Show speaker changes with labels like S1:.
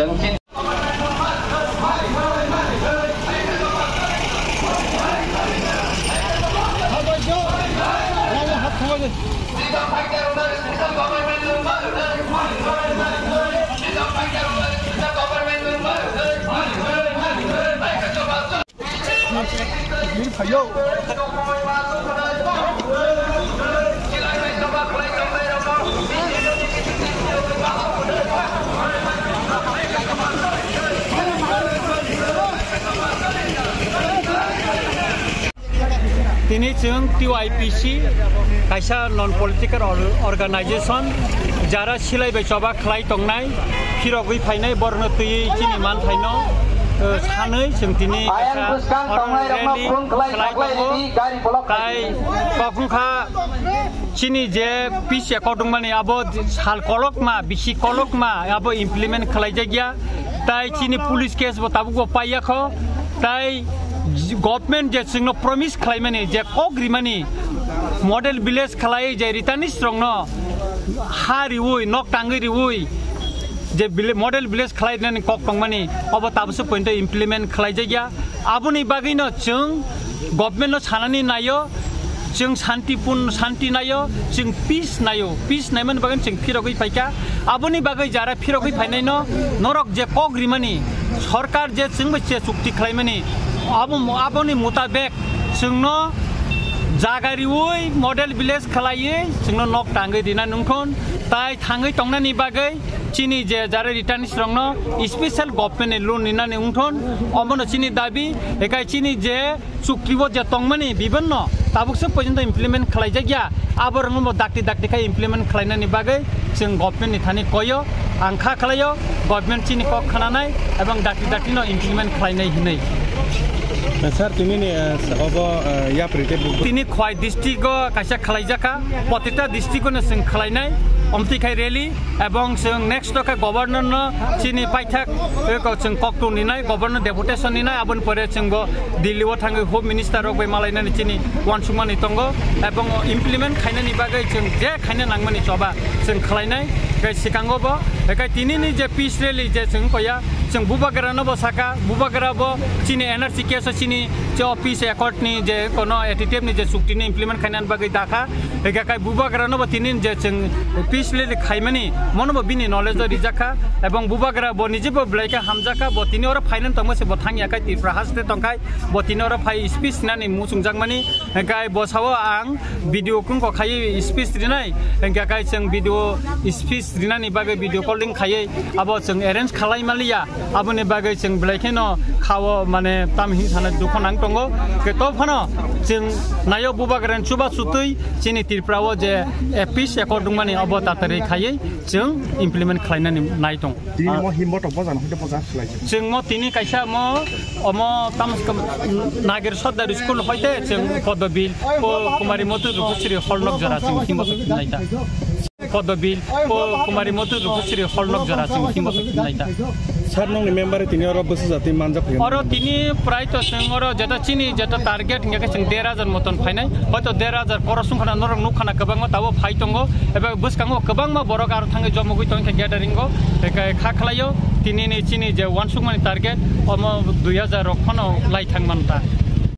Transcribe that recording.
S1: जों
S2: Tini जों TYPC kaisa non political organization jara silai bai choba khlai tongnai khirogui phainai borno tui chini man phaino sanai जों tini kaisa rally khlai kai pakungkha chini je peace accord mani abo hal kolok ma bisi kolok ma abo implement khlai jagya tai chini police case bo tabu paiya kho tai government je singno promise khlaimani je kogrimani model village khlai je ritani strong no hari ui nok tangri ui je model village khlai nani kok tongmani abo tabsu point implement khlai jagya abuni bagino chung government no chanani nayo जों शांति नायो जों piece Nyman बागन जों फिरगै फाइका आबुनि बागै Zara फिरगै फाइनाय नरक जे कग्रिमानि सरकार जे जों बचे चुक्ति खालामनि आबुनि मुताबिक जोंनो जागारि उइ मॉडल विलेज खालायै जोंनो नक टांगै दिना नंखन ताय थांगै तंनानि बागै चिनी जे जारा रिटार्न स्ट्रंगनो स्पेशल गवर्नमेंट लोन निनानि उंथन अमनो चिनी दाबी एकाय चिनी जे चुक्तिबो जे तंगमानि बिबन्न ताबुकसो पर्यन्त इमप्लिमेंट खालाय जागिया आबरंगो दाक्ति खाय इमप्लिमेंट खालायनानि बागै जों गवर्नमेंट नि थानि कयो आंखा खालायो गवर्नमेंट चिनी कक खानानाय एबं दाक्ति नो इमप्लिमेंट खालायनाय हिनै
S3: सर तुमी ने अब या प्रिटेब
S2: तिनी खय डिस्ट्रिक्ट कायसा खालायजाका प्रत्येकटा डिस्ट्रिक्ट ने जों खालायनाय अमतिखाय रैली एबं जों नेक्स्ट का गवर्नर न चिनी पाइथाक जों कक्टु निनाय गवर्नर डेपुटेशन निनाय आबन परे जोंबो दिल्लीआव थाङो होम मिनिस्टार रक मालायनानि चिनी वानसुमानि तंगो एबं इमप्लिमेंट खायनानि बागै जों जे खायनो नांमानि जबा जों खालायनाय गाय सिकांगोबो एकाय तिनिनि जे पीस रैली जे जों कया जों बुबागरानबो साका बुबागराबो चिनी एनआरसी केस चिनी जे ऑफिस एकॉर्ड नि जे कोनो एटीटीएम नि जे चुक्तिनि इमप्लिमेंट खायनानि बागै दाखा एकाय बुबागरानबो तिनिनि जे जों पीस रैली खायमानि मनबो बिनि नलेज रिजाखा एबं बुबागरा बो निजेबो ब्लाइका हामजाका बो तिनि और फाइनान तंगसे बो थांगियाखाय तिफ्रा हासते तंखाय बो तिनि और फाइ स्पीच नानि मुसुंजांमानि एकाय बसाव आं भिडियो कुंको खाय स्पीच दिनाय एकाय जों भिडियो स्पीच दिनानि बागै भिडियो कॉलिंग खायै आबो जों अरेंज खालायमालिया आबुनि बागै जों ब्लाइखेनो खावो माने तामहि थाना दुखनां तंगो के तफानो जों नायो बुबागरान सुबा सुतै चिनि तिफ्राव जे पीस एकॉर्ड दंमानि अब तातरै खायै जों इमप्लिमेंट खालायनानै नाय दं
S3: दिनि म हिमत बजान होदे बजा खालाय
S2: जों म तिनि कायसा म अम तामस नागिर सदर स्कुल होयते जों पदबिल कुमारी मथु रुपश्री हलनक जरा जों हिमत नायता पदबिल कुमारी मथु रुपश्री हलनक जरा जों हिमत नायता
S3: सर नंनि मेम्बर तिनि और बस जाति मानजा फै
S2: और तिनि प्राय तो जों और जेता चिनि जेता टारगेट हिंगा जों 1,500 मतन फायनाय हयतो 1,500 करसुं खाना नरक नुखाना गोबां ताबो फाय दंगो एबा बुसकांगो गोबां मा बरक आरो थाङै जमगुइ तंखै गेदारिंगो एकाय खाखलायो तिनिनि चिनि जे वानसुंमानि टारगेट अम 2,000 रखनो लाइ थांमानता